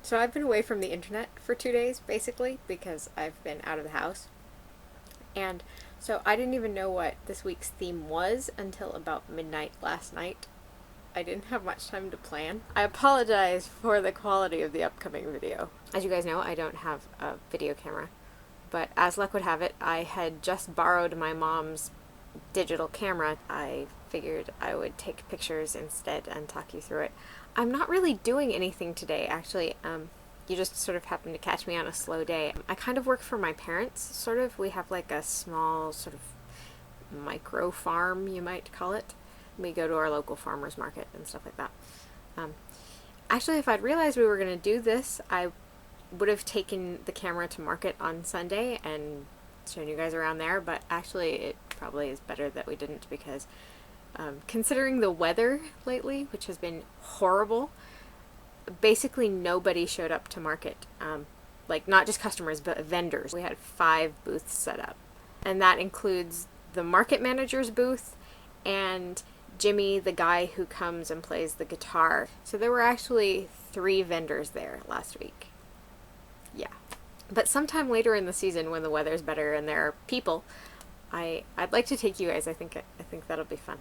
So I've been away from the internet for 2 days, basically, because I've been out of the house. And so I didn't even know what this week's theme was until about midnight last night. I didn't have much time to plan. I apologize for the quality of the upcoming video. As you guys know, I don't have a video camera, but as luck would have it, I had just borrowed my mom's digital camera. I figured I would take pictures instead and talk you through it. I'm not really doing anything today, actually. You just sort of happened to catch me on a slow day. I kind of work for my parents, sort of. We have like a small sort of micro farm, you might call it. We go to our local farmer's market and stuff like that. Actually, if I'd realized we were going to do this, I would have taken the camera to market on Sunday and shown you guys around there, but actually it probably is better that we didn't, because considering the weather lately, which has been horrible, basically nobody showed up to market. Like, not just customers, but vendors. We had 5 booths set up, and that includes the market manager's booth and Jimmy, the guy who comes and plays the guitar. So there were actually 3 vendors there last week. Yeah. But sometime later in the season, when the weather's better and there are people, I'd like to take you guys. I think that'll be fun.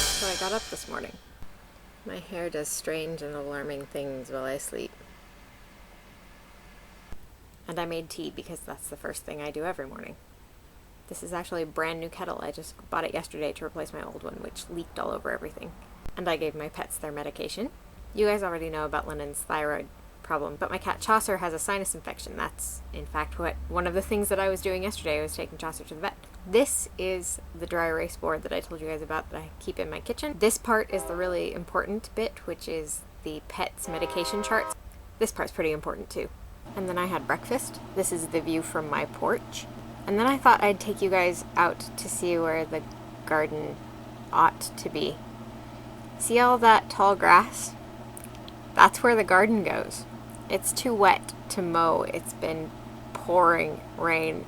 So I got up this morning. My hair does strange and alarming things while I sleep. And I made tea because that's the first thing I do every morning. This is actually a brand new kettle. I just bought it yesterday to replace my old one, which leaked all over everything. And I gave my pets their medication. You guys already know about Lennon's thyroid problem, but my cat Chaucer has a sinus infection. That's, in fact, one of the things that I was doing yesterday. I was taking Chaucer to the vet. This is the dry erase board that I told you guys about that I keep in my kitchen. This part is the really important bit, which is the pet's medication charts. This part's pretty important too. And then I had breakfast. This is the view from my porch. And then I thought I'd take you guys out to see where the garden ought to be. See all that tall grass? That's where the garden goes. It's too wet to mow. It's been pouring rain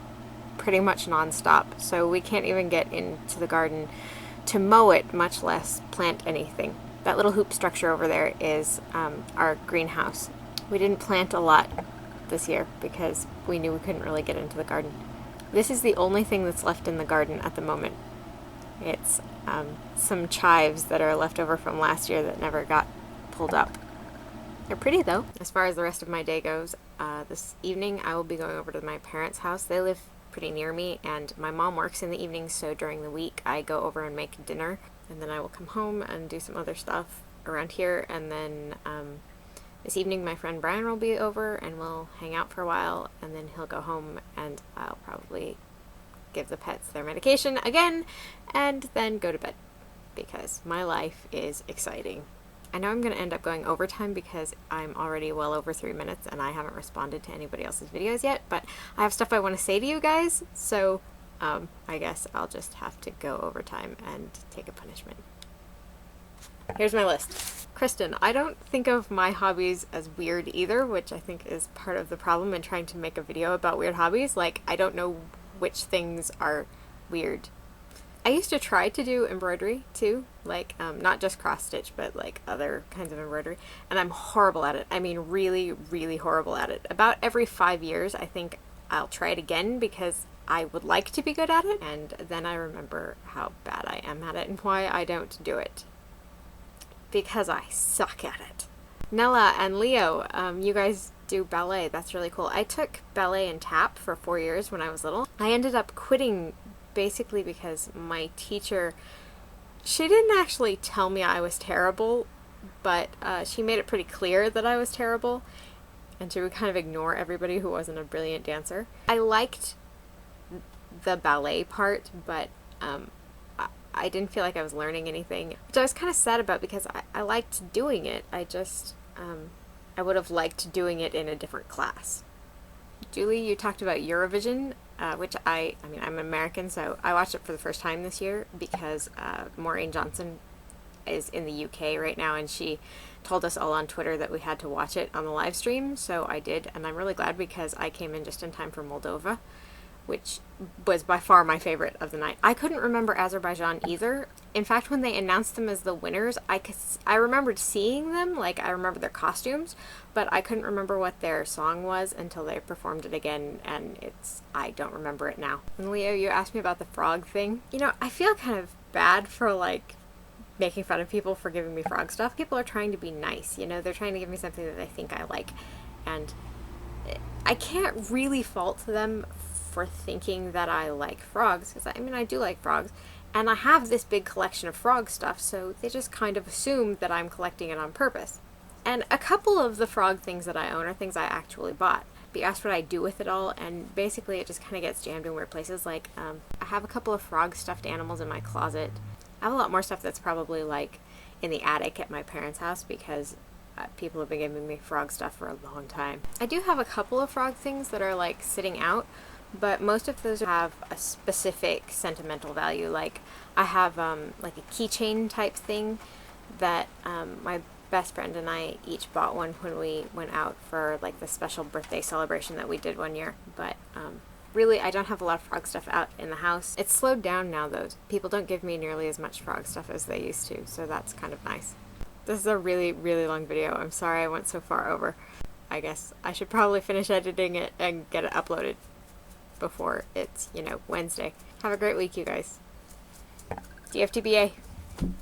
pretty much nonstop, so we can't even get into the garden to mow it, much less plant anything. That little hoop structure over there is our greenhouse. We didn't plant a lot this year because we knew we couldn't really get into the garden. This is the only thing that's left in the garden at the moment. It's some chives that are left over from last year that never got pulled up. They're pretty though. As far as the rest of my day goes, this evening I will be going over to my parents' house. They live pretty near me, and my mom works in the evenings, so during the week I go over and make dinner, and then I will come home and do some other stuff around here, and then this evening my friend Brian will be over and we'll hang out for a while, and then he'll go home and I'll probably give the pets their medication again and then go to bed, because my life is exciting. I know I'm going to end up going overtime because I'm already well over 3 minutes and I haven't responded to anybody else's videos yet, but I have stuff I want to say to you guys, so I guess I'll just have to go overtime and take a punishment. Here's my list. Kristen, I don't think of my hobbies as weird either, which I think is part of the problem in trying to make a video about weird hobbies. Like, I don't know which things are weird. I used to try to do embroidery too, like not just cross stitch, but like other kinds of embroidery, and I'm horrible at it. I mean, really, really horrible at it. About every 5 years, I think I'll try it again because I would like to be good at it, and then I remember how bad I am at it and why I don't do it. Because I suck at it. Nella and Leo, you guys do ballet. That's really cool. I took ballet and tap for 4 years when I was little. I ended up quitting basically because my teacher, she didn't actually tell me I was terrible, but she made it pretty clear that I was terrible, and she would kind of ignore everybody who wasn't a brilliant dancer. I liked the ballet part, but I didn't feel like I was learning anything, which I was kind of sad about because I liked doing it. I just, I would have liked doing it in a different class. Julie, you talked about Eurovision, which I mean, I'm American, so I watched it for the first time this year because Maureen Johnson is in the UK right now, and she told us all on Twitter that we had to watch it on the live stream, so I did, and I'm really glad because I came in just in time for Moldova. which was by far my favorite of the night. I couldn't remember Azerbaijan either. In fact, when they announced them as the winners, I remembered seeing them, like I remember their costumes, but I couldn't remember what their song was until they performed it again, and I don't remember it now. And Leo, you asked me about the frog thing. You know, I feel kind of bad for like making fun of people for giving me frog stuff. People are trying to be nice, you know, they're trying to give me something that they think I like, and I can't really fault them for thinking that I like frogs, because I mean, I do like frogs, and I have this big collection of frog stuff, so they just kind of assume that I'm collecting it on purpose. And a couple of the frog things that I own are things I actually bought. But you asked what I do with it all, and basically it just kind of gets jammed in weird places. Like, I have a couple of frog stuffed animals in my closet. I have a lot more stuff that's probably like in the attic at my parents' house, because people have been giving me frog stuff for a long time. I do have a couple of frog things that are like sitting out, but most of those have a specific sentimental value. Like I have like a keychain type thing that my best friend and I each bought one when we went out for like the special birthday celebration that we did one year. But really, I don't have a lot of frog stuff out in the house. It's slowed down now though. People don't give me nearly as much frog stuff as they used to, so that's kind of nice. This is a really, really long video. I'm sorry I went so far over. I guess I should probably finish editing it and get it uploaded before it's, you know, Wednesday. Have a great week, you guys. DFTBA.